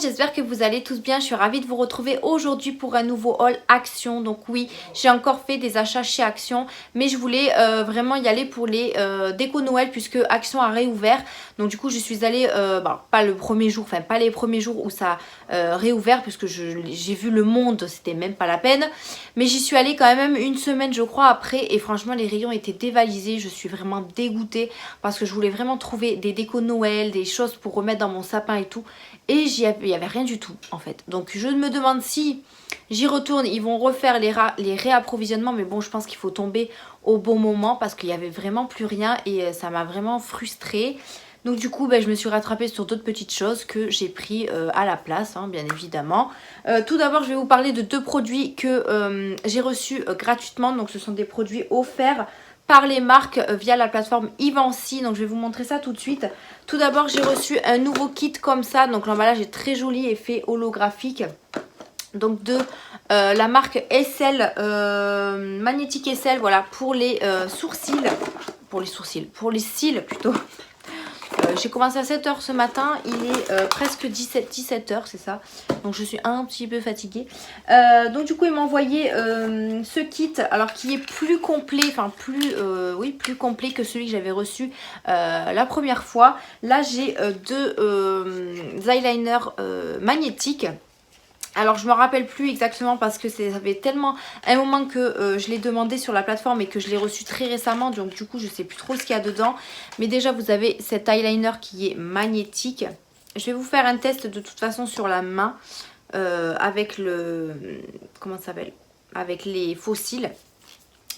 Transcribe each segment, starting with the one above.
j'espère que vous allez tous bien. Je suis ravie de vous retrouver aujourd'hui pour un nouveau haul Action. Donc oui, j'ai encore fait des achats chez Action, mais je voulais vraiment y aller pour les déco Noël puisque Action a réouvert. Donc du coup je suis allée, pas le premier jour, enfin pas les premiers jours où ça réouvert puisque j'ai vu le monde, c'était même pas la peine. Mais j'y suis allée quand même une semaine je crois après et franchement les rayons étaient dévalisés. Je suis vraiment dégoûtée parce que je voulais vraiment trouver des décos Noël, des choses pour remettre dans mon sapin et tout. Et il n'y avait rien du tout en fait. Donc je me demande si j'y retourne, ils vont refaire les réapprovisionnements. Mais bon, je pense qu'il faut tomber au bon moment parce qu'il n'y avait vraiment plus rien et ça m'a vraiment frustrée. Donc du coup, je me suis rattrapée sur d'autres petites choses que j'ai pris à la place, hein, bien évidemment. Tout d'abord, je vais vous parler de deux produits que j'ai reçus gratuitement. Donc ce sont des produits offerts par les marques via la plateforme Ivancy. Donc je vais vous montrer ça tout de suite. Tout d'abord j'ai reçu un nouveau kit comme ça. Donc l'emballage est très joli, effet holographique. Donc de la marque SL, Magnétique SL, voilà, pour les sourcils. Pour les cils plutôt. J'ai commencé à 7 h ce matin, il est presque 17 h, c'est ça. Donc je suis un petit peu fatiguée. Donc du coup il m'a envoyé ce kit, alors qui est plus complet, enfin plus complet que celui que j'avais reçu la première fois. Là j'ai deux eyeliners magnétiques. Alors je me rappelle plus exactement parce que ça fait tellement un moment que je l'ai demandé sur la plateforme et que je l'ai reçu très récemment. Donc du coup je sais plus trop ce qu'il y a dedans. Mais déjà vous avez cet eyeliner qui est magnétique. Je vais vous faire un test de toute façon sur la main avec le... Comment ça s'appelle? Avec les faux cils.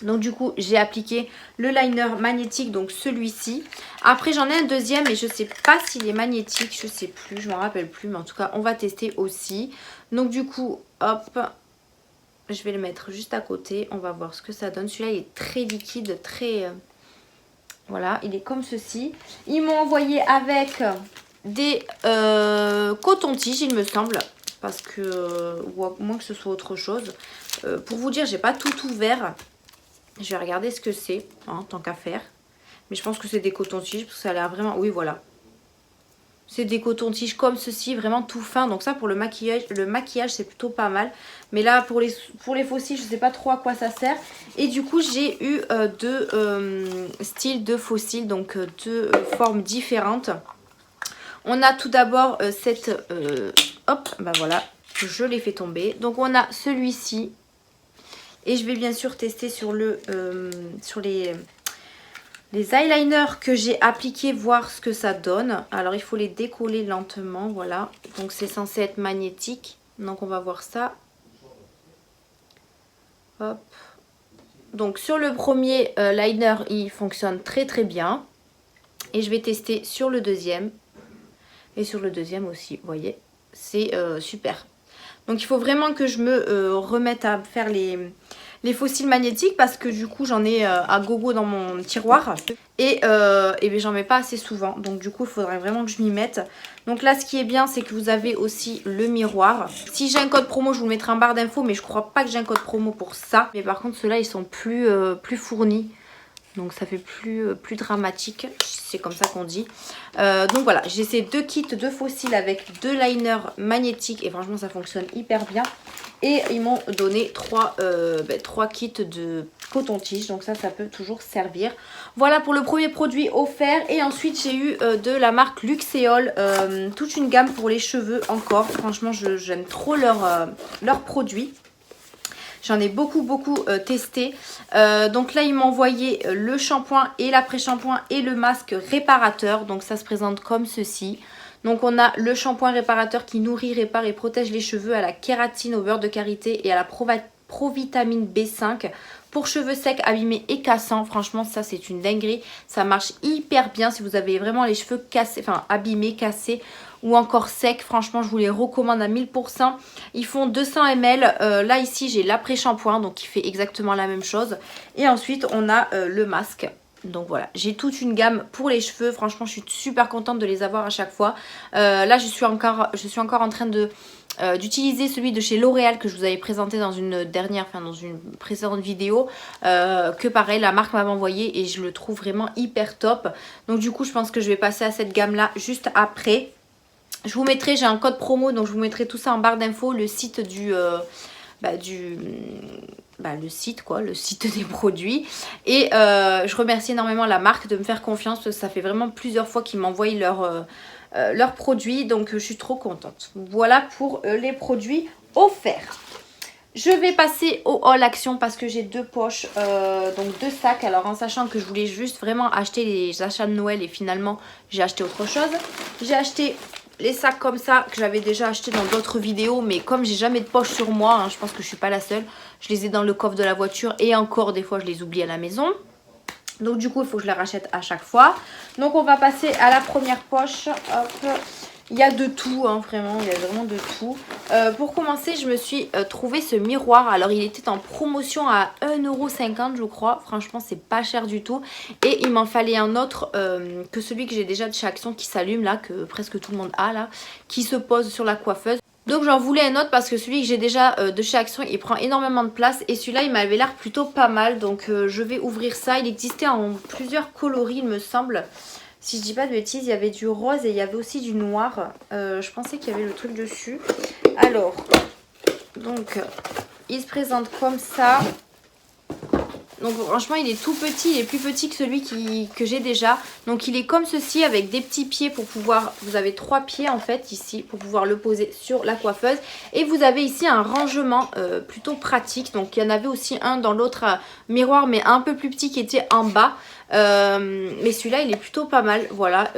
Donc du coup j'ai appliqué le liner magnétique, donc celui-ci. Après j'en ai un deuxième et je sais pas s'il est magnétique, je sais plus, je m'en rappelle plus. Mais en tout cas on va tester aussi. Donc du coup hop, je vais le mettre juste à côté. On va voir ce que ça donne. Celui-là il est très liquide, très... voilà, il est comme ceci. Ils m'ont envoyé avec des cotons-tiges il me semble. Parce que, ou à moins que ce soit autre chose. Pour vous dire, j'ai pas tout ouvert. Je vais regarder ce que c'est, hein, tant qu'à faire. Mais je pense que c'est des cotons-tiges parce que ça a l'air vraiment... Oui, voilà. C'est des cotons-tiges comme ceci, vraiment tout fin. Donc ça, pour le maquillage c'est plutôt pas mal. Mais là, pour les faux cils, je sais pas trop à quoi ça sert. Et du coup, j'ai eu deux styles de faux cils, donc deux formes différentes. On a tout d'abord cette... hop, voilà, je l'ai fait tomber. Donc on a celui-ci. Et je vais bien sûr tester sur les eyeliners que j'ai appliqués, voir ce que ça donne. Alors il faut les décoller lentement, voilà. Donc c'est censé être magnétique. Donc on va voir ça. Hop. Donc sur le premier liner, il fonctionne très très bien. Et je vais tester sur le deuxième. Et sur le deuxième aussi, vous voyez. C'est super. Donc il faut vraiment que je me remette à faire les faux cils magnétiques parce que du coup j'en ai à gogo dans mon tiroir et j'en mets pas assez souvent. Donc du coup il faudrait vraiment que je m'y mette. Donc là ce qui est bien c'est que vous avez aussi le miroir. Si j'ai un code promo je vous le mettrai en barre d'infos, mais je crois pas que j'ai un code promo pour ça. Mais par contre ceux-là ils sont plus fournis. Donc ça fait plus dramatique, c'est comme ça qu'on dit. Donc voilà, j'ai ces deux kits de faux cils avec deux liners magnétiques et franchement ça fonctionne hyper bien. Et ils m'ont donné trois kits de coton-tige, donc ça peut toujours servir. Voilà pour le premier produit offert. Et ensuite j'ai eu de la marque Luxéol toute une gamme pour les cheveux encore. Franchement j'aime trop leurs produits. J'en ai beaucoup testé. Donc là, ils m'ont envoyé le shampoing et l'après-shampoing et le masque réparateur. Donc ça se présente comme ceci. Donc on a le shampoing réparateur qui nourrit, répare et protège les cheveux à la kératine, au beurre de karité et à la provitamine B5. Pour cheveux secs, abîmés et cassants. Franchement, ça c'est une dinguerie. Ça marche hyper bien si vous avez vraiment les cheveux cassés, enfin abîmés, cassés ou encore secs. Franchement, je vous les recommande à 1000%. Ils font 200 ml. Là, ici, j'ai l'après-shampoing, donc qui fait exactement la même chose. Et ensuite, on a le masque. Donc voilà, j'ai toute une gamme pour les cheveux. Franchement, je suis super contente de les avoir à chaque fois. Là, je suis encore en train d'utiliser celui de chez L'Oréal que je vous avais présenté dans une précédente vidéo. Que pareil, la marque m'avait envoyé et je le trouve vraiment hyper top. Donc du coup, je pense que je vais passer à cette gamme-là juste après. Je vous mettrai, j'ai un code promo, donc je vous mettrai tout ça en barre d'infos, le site le site quoi, le site des produits. Et je remercie énormément la marque de me faire confiance parce que ça fait vraiment plusieurs fois qu'ils m'envoient leurs produits, donc je suis trop contente. Voilà pour les produits offerts. Je vais passer au haul action parce que j'ai deux poches, donc deux sacs. Alors en sachant que je voulais juste vraiment acheter les achats de Noël et finalement j'ai acheté autre chose. J'ai acheté les sacs comme ça que j'avais déjà acheté dans d'autres vidéos, mais comme j'ai jamais de poche sur moi, hein, je pense que je suis pas la seule. Je les ai dans le coffre de la voiture et encore des fois je les oublie à la maison. Donc du coup il faut que je les rachète à chaque fois. Donc on va passer à la première poche. Hop. Il y a de tout, hein, vraiment, il y a vraiment de tout. Pour commencer, je me suis trouvé ce miroir. Alors, il était en promotion à 1,50 € je crois. Franchement, c'est pas cher du tout. Et il m'en fallait un autre que celui que j'ai déjà de chez Action qui s'allume là, que presque tout le monde a là, qui se pose sur la coiffeuse. Donc j'en voulais un autre parce que celui que j'ai déjà de chez Action, il prend énormément de place. Et celui-là, il m'avait l'air plutôt pas mal. Donc je vais ouvrir ça. Il existait en plusieurs coloris, il me semble. Si je dis pas de bêtises, il y avait du rose et il y avait aussi du noir. Je pensais qu'il y avait le truc dessus. Alors, donc, il se présente comme ça. Donc franchement il est tout petit, il est plus petit que celui que j'ai déjà. Donc il est comme ceci avec des petits pieds pour pouvoir, vous avez 3 pieds en fait ici pour pouvoir le poser sur la coiffeuse. Et vous avez ici un rangement plutôt pratique. Donc il y en avait aussi un dans l'autre miroir mais un peu plus petit qui était en bas. Mais celui-là il est plutôt pas mal, voilà,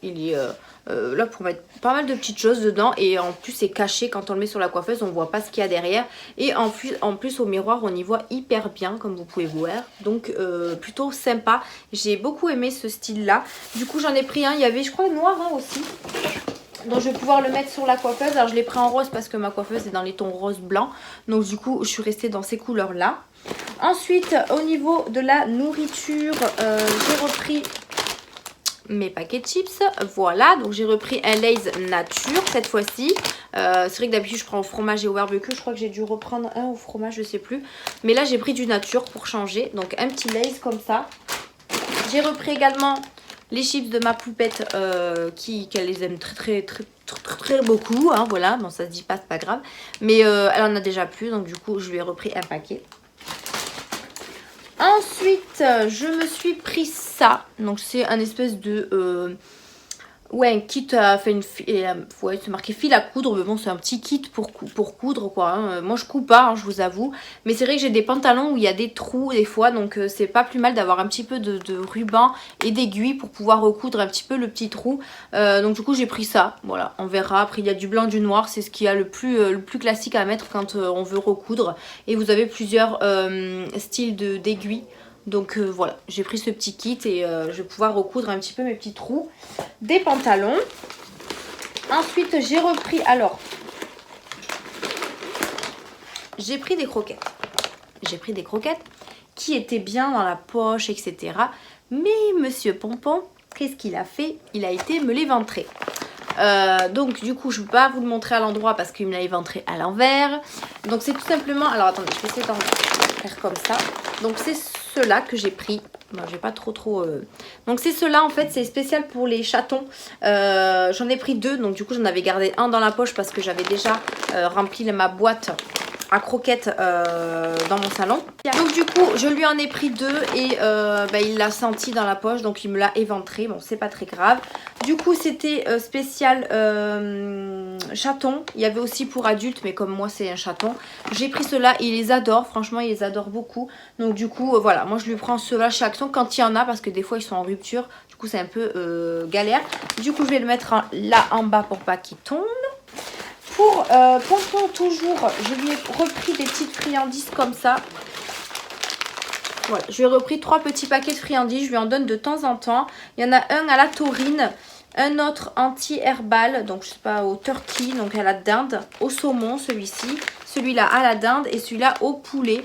il est... là pour mettre pas mal de petites choses dedans et en plus c'est caché quand on le met sur la coiffeuse, on voit pas ce qu'il y a derrière et en plus au miroir on y voit hyper bien comme vous pouvez voir, donc plutôt sympa. J'ai beaucoup aimé ce style là. Du coup j'en ai pris un, il y avait je crois noir hein, aussi, donc je vais pouvoir le mettre sur la coiffeuse. Alors je l'ai pris en rose parce que ma coiffeuse est dans les tons rose blanc, donc du coup je suis restée dans ces couleurs là. Ensuite au niveau de la nourriture, j'ai repris mes paquets de chips, voilà, donc j'ai repris un Lay's nature cette fois-ci. C'est vrai que d'habitude je prends au fromage et au barbecue, je crois que j'ai dû reprendre un au fromage, je sais plus, mais là j'ai pris du nature pour changer, donc un petit Lay's comme ça. J'ai repris également les chips de ma poupette qu'elle les aime très beaucoup, hein, voilà, bon ça se dit pas, c'est pas grave, mais elle en a déjà plus, donc du coup je lui ai repris un paquet. Ensuite, je me suis pris ça. Donc, c'est un espèce de... ouais, un kit à faire ouais, c'est marqué fil à coudre. Mais bon, c'est un petit kit pour coudre, quoi. Hein. Moi, je couds pas, hein, je vous avoue. Mais c'est vrai que j'ai des pantalons où il y a des trous, des fois. Donc, c'est pas plus mal d'avoir un petit peu de ruban et d'aiguille pour pouvoir recoudre un petit peu le petit trou. Donc, du coup, j'ai pris ça. Voilà, on verra. Après, il y a du blanc, du noir. C'est ce qu'il y a le plus classique à mettre quand on veut recoudre. Et vous avez plusieurs styles d'aiguilles. Donc voilà, j'ai pris ce petit kit et je vais pouvoir recoudre un petit peu mes petits trous des pantalons. Ensuite, j'ai repris, alors, j'ai pris des croquettes. J'ai pris des croquettes qui étaient bien dans la poche, etc. Mais Monsieur Pompon, qu'est-ce qu'il a fait? Il a été me les ventrer. Donc du coup je ne peux pas vous le montrer à l'endroit parce qu'il me l'a éventré à l'envers. Donc c'est tout simplement, alors attendez, je vais essayer d'en faire comme ça. Donc c'est ceux-là que j'ai pris. Bon, j'ai pas trop donc c'est ceux-là en fait, c'est spécial pour les chatons. J'en ai pris 2, donc du coup j'en avais gardé un dans la poche parce que j'avais déjà rempli ma boîte à croquettes dans mon salon. Donc du coup je lui en ai pris 2 et il l'a senti dans la poche, donc il me l'a éventré. Bon, c'est pas très grave. Du coup c'était spécial chaton. Il y avait aussi pour adultes, mais comme moi c'est un chaton, j'ai pris ceux-là. Il les adore, franchement il les adore beaucoup. Donc du coup voilà, moi je lui prends ceux-là chez Action quand il y en a, parce que des fois ils sont en rupture. Du coup c'est un peu galère. Du coup je vais le mettre là en bas pour pas qu'il tombe. Pour Pompon toujours, je lui ai repris des petites friandises comme ça. Voilà, je lui ai repris 3 petits paquets de friandises, je lui en donne de temps en temps. Il y en a un à la taurine, un autre anti-herbal, donc je sais pas, au turkey, donc à la dinde, au saumon celui-ci, celui-là à la dinde et celui-là au poulet.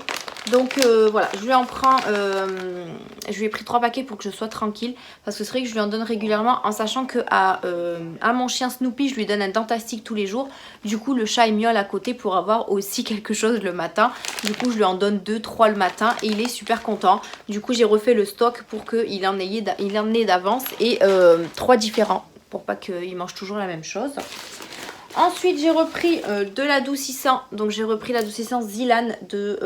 Donc voilà, je lui en prends, je lui ai pris 3 paquets pour que je sois tranquille. Parce que c'est vrai que je lui en donne régulièrement en sachant que à mon chien Snoopy, je lui donne un dentastique tous les jours. Du coup, le chat il miaule à côté pour avoir aussi quelque chose le matin. Du coup, je lui en donne 2-3 le matin et il est super content. Du coup, j'ai refait le stock pour qu'il en ait d'avance et 3 différents. pour pas qu'il mange toujours la même chose. Ensuite j'ai repris de l'adoucissant, donc j'ai repris l'adoucissant Zilan de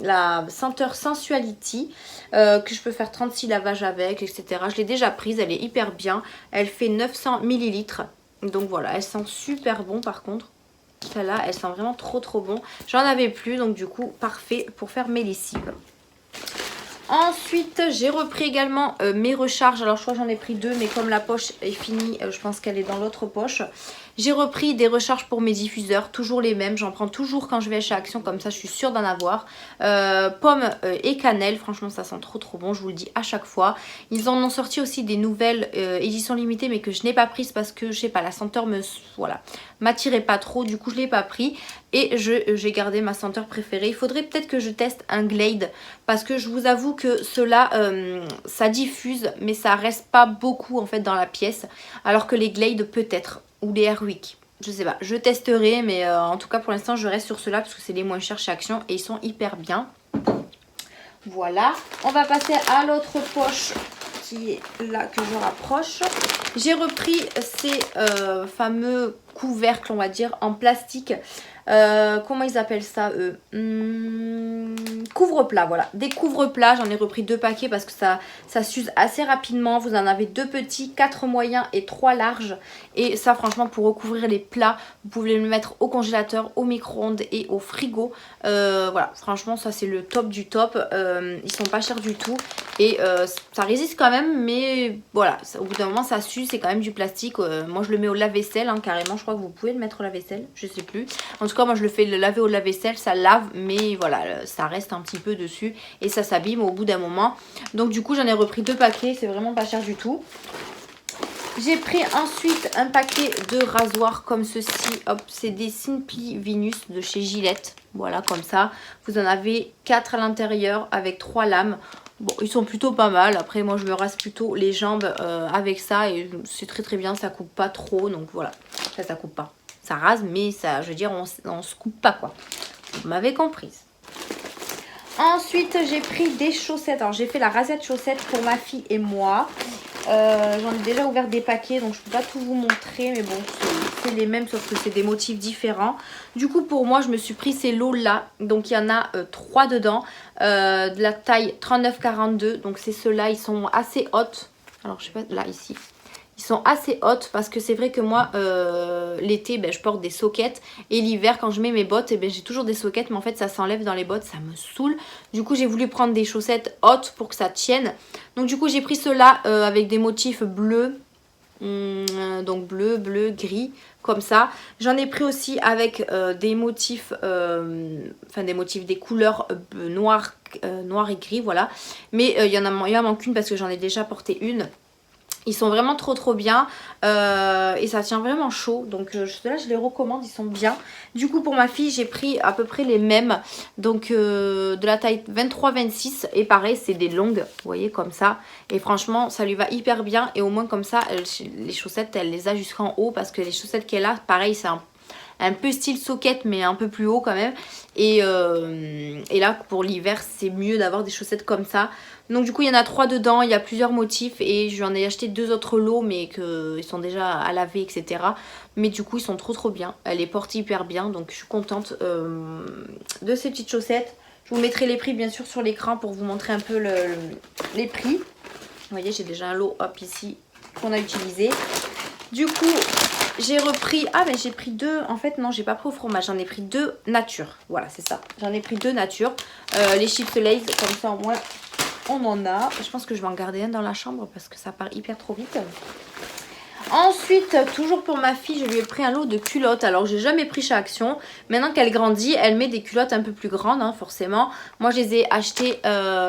la senteur Sensuality que je peux faire 36 lavages avec, etc. Je l'ai déjà prise, elle est hyper bien, elle fait 900 ml, donc voilà, elle sent super bon par contre. Celle-là, elle sent vraiment trop bon. J'en avais plus, donc du coup parfait pour faire mes lessives. Ensuite j'ai repris également mes recharges. Alors je crois que j'en ai pris deux, mais comme la poche est finie, je pense qu'elle est dans l'autre poche. J'ai repris des recharges pour mes diffuseurs, toujours les mêmes. J'en prends toujours quand je vais chez Action, comme ça je suis sûre d'en avoir. Pommes et cannelle, franchement ça sent trop bon, je vous le dis à chaque fois. Ils en ont sorti aussi des nouvelles éditions limitées, mais que je n'ai pas prises parce que je sais pas, la senteur m'attirait pas trop, du coup je l'ai pas pris. Et j'ai gardé ma senteur préférée. Il faudrait peut-être que je teste un Glade, parce que je vous avoue que ceux-là, ça diffuse, mais ça reste pas beaucoup en fait dans la pièce. Alors que les Glade peut-être, ou les Airwick, je sais pas, je testerai, mais en tout cas pour l'instant je reste sur ceux-là parce que c'est les moins chers chez Action et ils sont hyper bien. Voilà, on va passer à l'autre poche qui est là, que je rapproche. J'ai repris ces fameux couvercles, on va dire, en plastique. Comment ils appellent ça eux, couvre-plat, voilà, des couvre-plats. J'en ai repris 2 paquets parce que ça s'use assez rapidement. Vous en avez 2 petits, 4 moyens et 3 larges. Et ça franchement pour recouvrir les plats, vous pouvez le mettre au congélateur, au micro-ondes et au frigo. Voilà, franchement ça c'est le top du top. Ils sont pas chers du tout et ça résiste quand même, mais voilà, au bout d'un moment ça s'use, c'est quand même du plastique. Moi je le mets au lave-vaisselle, hein, carrément. Je crois que vous pouvez le mettre au lave-vaisselle, je sais plus. En tout cas moi je le fais laver au lave-vaisselle, ça lave, mais voilà, ça reste un petit peu dessus et ça s'abîme au bout d'un moment. Donc du coup j'en ai repris 2 paquets, c'est vraiment pas cher du tout. J'ai pris ensuite un paquet de rasoirs comme ceci. Hop, c'est des Simply Venus de chez Gillette. Voilà, comme ça. Vous en avez 4 à l'intérieur avec 3 lames. Bon, ils sont plutôt pas mal. Après, moi, je me rase plutôt les jambes avec ça. Et c'est très bien, ça coupe pas trop. Donc voilà, ça coupe pas. Ça rase, mais ça, je veux dire, on se coupe pas, quoi. Vous m'avez comprise. Ensuite, j'ai pris des chaussettes. Alors, j'ai fait la rasette chaussettes pour ma fille et moi. J'en ai déjà ouvert des paquets, donc je peux pas tout vous montrer, mais bon, c'est les mêmes, sauf que c'est des motifs différents. Du coup, pour moi, je me suis pris ces lots là. Donc, il y en a 3 dedans, de la taille 39-42. Donc, c'est ceux-là, ils sont assez hautes. Alors, je sais pas, là, ici. Ils sont assez hautes parce que c'est vrai que moi, l'été, je porte des soquettes. Et l'hiver, quand je mets mes bottes, j'ai toujours des soquettes. Mais en fait, ça s'enlève dans les bottes, ça me saoule. Du coup, j'ai voulu prendre des chaussettes hautes pour que ça tienne. Donc du coup, j'ai pris ceux-là avec des motifs bleus. Donc bleu, gris, comme ça. J'en ai pris aussi avec des motifs, des couleurs noir et gris, voilà. Mais il en manque une parce que j'en ai déjà porté une. Ils sont vraiment trop bien et ça tient vraiment chaud. Donc ceux-là je les recommande, ils sont bien. Du coup pour ma fille j'ai pris à peu près les mêmes. Donc de la taille 23-26 et pareil c'est des longues, vous voyez comme ça. Et franchement ça lui va hyper bien et au moins comme ça les chaussettes elle les a jusqu'en haut. Parce que les chaussettes qu'elle a pareil c'est un peu style soquette mais un peu plus haut quand même. Et là pour l'hiver c'est mieux d'avoir des chaussettes comme ça. Donc du coup il y en a 3 dedans, il y a plusieurs motifs et je lui en ai acheté 2 autres lots mais qu'ils sont déjà à laver etc. Mais du coup ils sont trop bien, elle les porte hyper bien donc je suis contente de ces petites chaussettes. Je vous mettrai les prix bien sûr sur l'écran pour vous montrer un peu les prix. Vous voyez j'ai déjà un lot hop ici qu'on a utilisé. Du coup j'ai repris, j'ai pris 2, en fait non j'ai pas pris au fromage, j'en ai pris 2 nature, voilà c'est ça. J'en ai pris 2 nature, les chips Lay's comme ça au moins on en a. Je pense que je vais en garder un dans la chambre parce que ça part hyper trop vite. Ensuite, toujours pour ma fille, je lui ai pris un lot de culottes. Alors, j'ai jamais pris chez Action. Maintenant qu'elle grandit, elle met des culottes un peu plus grandes, hein, forcément. Moi, je les ai achetées,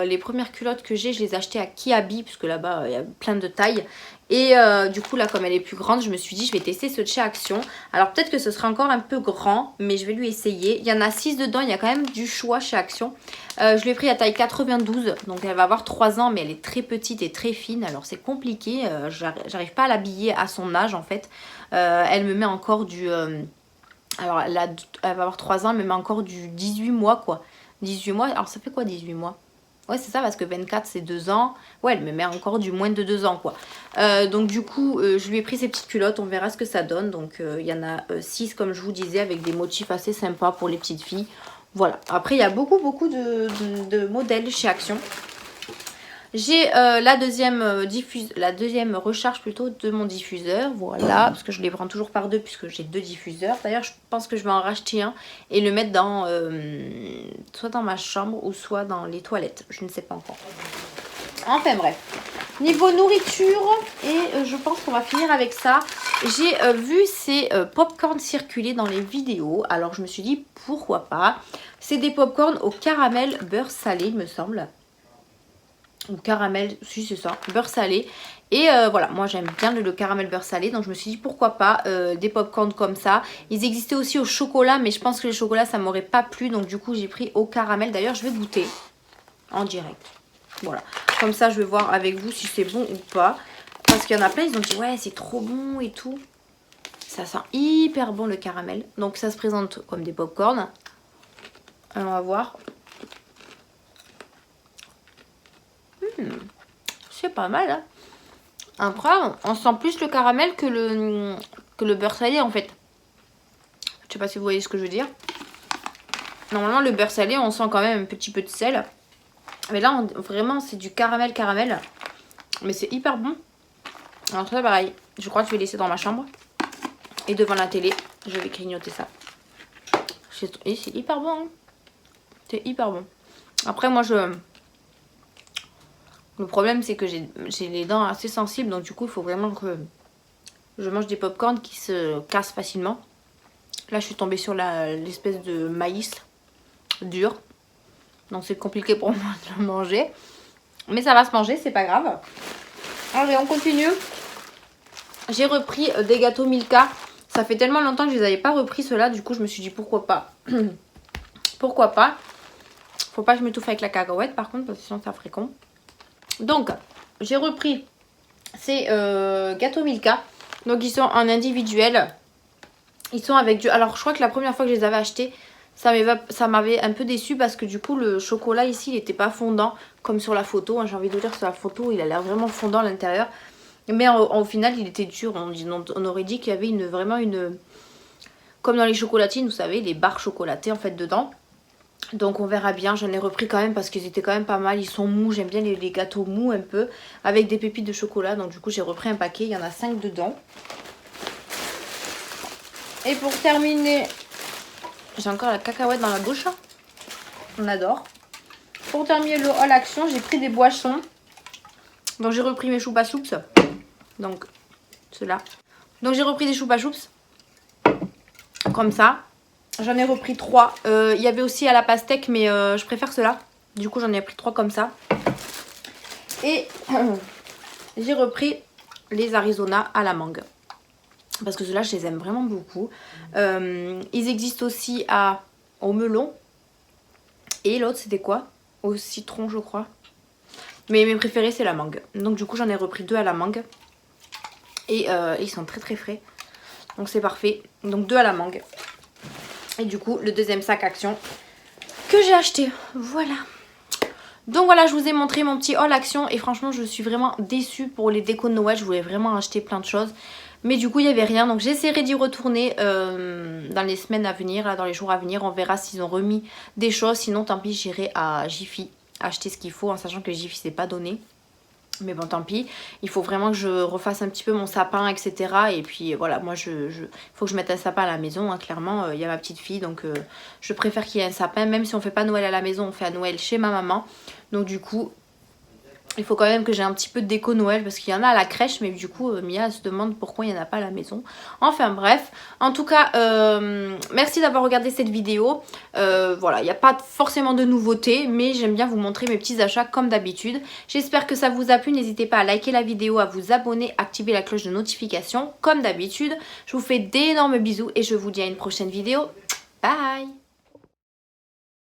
les premières culottes que j'ai, je les ai achetées à Kiabi, puisque là-bas, il y a plein de tailles. Et du coup là comme elle est plus grande je me suis dit je vais tester ceux de chez Action. Alors peut-être que ce sera encore un peu grand mais je vais lui essayer. Il y en a 6 dedans, il y a quand même du choix chez Action. Je lui ai pris la taille 92 donc elle va avoir 3 ans mais elle est très petite et très fine. Alors c'est compliqué, j'arrive pas à l'habiller à son âge en fait. Elle me met encore du... alors elle va avoir 3 ans, elle me met encore du 18 mois quoi. 18 mois, alors ça fait quoi 18 mois? Ouais, c'est ça, parce que 24, c'est 2 ans. Ouais, elle me met encore du moins de 2 ans, quoi. Donc, du coup, je lui ai pris ces petites culottes. On verra ce que ça donne. Donc, il y en a 6, comme je vous disais, avec des motifs assez sympas pour les petites filles. Voilà. Après, il y a beaucoup de modèles chez Action. J'ai la deuxième recharge plutôt de mon diffuseur, voilà, parce que je les prends toujours par deux puisque j'ai 2 diffuseurs. D'ailleurs, je pense que je vais en racheter un et le mettre dans soit dans ma chambre ou soit dans les toilettes, je ne sais pas encore. Enfin bref, niveau nourriture, et je pense qu'on va finir avec ça. J'ai vu ces pop-corn circuler dans les vidéos, alors je me suis dit pourquoi pas. C'est des pop-corn au caramel beurre salé, il me semble. Ou caramel, si c'est ça, beurre salé. Et voilà, moi j'aime bien le caramel beurre salé, donc je me suis dit pourquoi pas des pop-corn comme ça. Ils existaient aussi au chocolat, mais je pense que le chocolat ça m'aurait pas plu, donc du coup j'ai pris au caramel. D'ailleurs je vais goûter en direct. Voilà, comme ça je vais voir avec vous si c'est bon ou pas. Parce qu'il y en a plein, ils ont dit ouais c'est trop bon et tout. Ça sent hyper bon le caramel. Donc ça se présente comme des pop-corn. Alors on va voir. C'est pas mal, hein. Après, on sent plus le caramel que le beurre salé en fait. Je sais pas si vous voyez ce que je veux dire. Normalement, le beurre salé, on sent quand même un petit peu de sel. Mais là, vraiment, c'est du caramel. Mais c'est hyper bon. Alors ça, pareil. Je crois que je vais laisser dans ma chambre. Et devant la télé, je vais grignoter ça. Et c'est hyper bon, hein. C'est hyper bon. Après, moi, le problème, c'est que j'ai les dents assez sensibles. Donc, du coup, il faut vraiment que je mange des pop-corn qui se cassent facilement. Là, je suis tombée sur l'espèce de maïs dur. Donc, c'est compliqué pour moi de le manger. Mais ça va se manger, c'est pas grave. Allez, on continue. J'ai repris des gâteaux Milka. Ça fait tellement longtemps que je les avais pas repris ceux-là. Du coup, je me suis dit pourquoi pas. Pourquoi pas. Faut pas que je m'étouffe avec la cacahuète par contre, parce que sinon ça ferait con. Donc, j'ai repris ces gâteaux Milka. Donc, ils sont en individuel. Ils sont avec du... Alors, je crois que la première fois que je les avais achetés, ça m'avait un peu déçu parce que du coup, le chocolat ici, il n'était pas fondant comme sur la photo. J'ai envie de vous dire que sur la photo, il a l'air vraiment fondant à l'intérieur. Mais au final, il était dur. On aurait dit qu'il y avait vraiment une... Comme dans les chocolatines, vous savez, les barres chocolatées en fait dedans. Donc on verra bien, j'en ai repris quand même parce qu'ils étaient quand même pas mal, ils sont mous, j'aime bien les gâteaux mous un peu, avec des pépites de chocolat, donc du coup j'ai repris un paquet, il y en a 5 dedans. Et pour terminer, j'ai encore la cacahuète dans la bouche, on adore. Pour terminer le haul action, j'ai pris des boissons, donc j'ai repris mes choupa choups, donc ceux-là. Donc j'ai repris des choupa choups, comme ça. J'en ai repris 3. Il y avait aussi à la pastèque, mais je préfère ceux-là. Du coup, j'en ai pris 3 comme ça. Et j'ai repris les Arizona à la mangue. Parce que ceux-là, je les aime vraiment beaucoup. Ils existent aussi au melon. Et l'autre, c'était quoi? Au citron, je crois. Mais mes préférés, c'est la mangue. Donc du coup, j'en ai repris 2 à la mangue. Et ils sont très frais. Donc c'est parfait. Donc 2 à la mangue. Et du coup, le deuxième sac Action que j'ai acheté. Voilà. Donc voilà, je vous ai montré mon petit haul Action. Et franchement, je suis vraiment déçue pour les décos de Noël. Je voulais vraiment acheter plein de choses. Mais du coup, il n'y avait rien. Donc j'essaierai d'y retourner dans les semaines à venir, là, dans les jours à venir. On verra s'ils ont remis des choses. Sinon, tant pis, j'irai à Jiffy acheter ce qu'il faut. En sachant que Jiffy, c'est pas donné. Mais bon, tant pis. Il faut vraiment que je refasse un petit peu mon sapin, etc. Et puis voilà, moi, faut que je mette un sapin à la maison. Hein, clairement, il y a ma petite fille. Donc, je préfère qu'il y ait un sapin. Même si on fait pas Noël à la maison, on fait à Noël chez ma maman. Donc, du coup, il faut quand même que j'ai un petit peu de déco Noël. Parce qu'il y en a à la crèche. Mais du coup, Mia se demande pourquoi il n'y en a pas à la maison. Enfin, bref. En tout cas, merci d'avoir regardé cette vidéo. Voilà, il n'y a pas forcément de nouveautés. Mais j'aime bien vous montrer mes petits achats comme d'habitude. J'espère que ça vous a plu. N'hésitez pas à liker la vidéo, à vous abonner, activer la cloche de notification comme d'habitude. Je vous fais d'énormes bisous et je vous dis à une prochaine vidéo. Bye!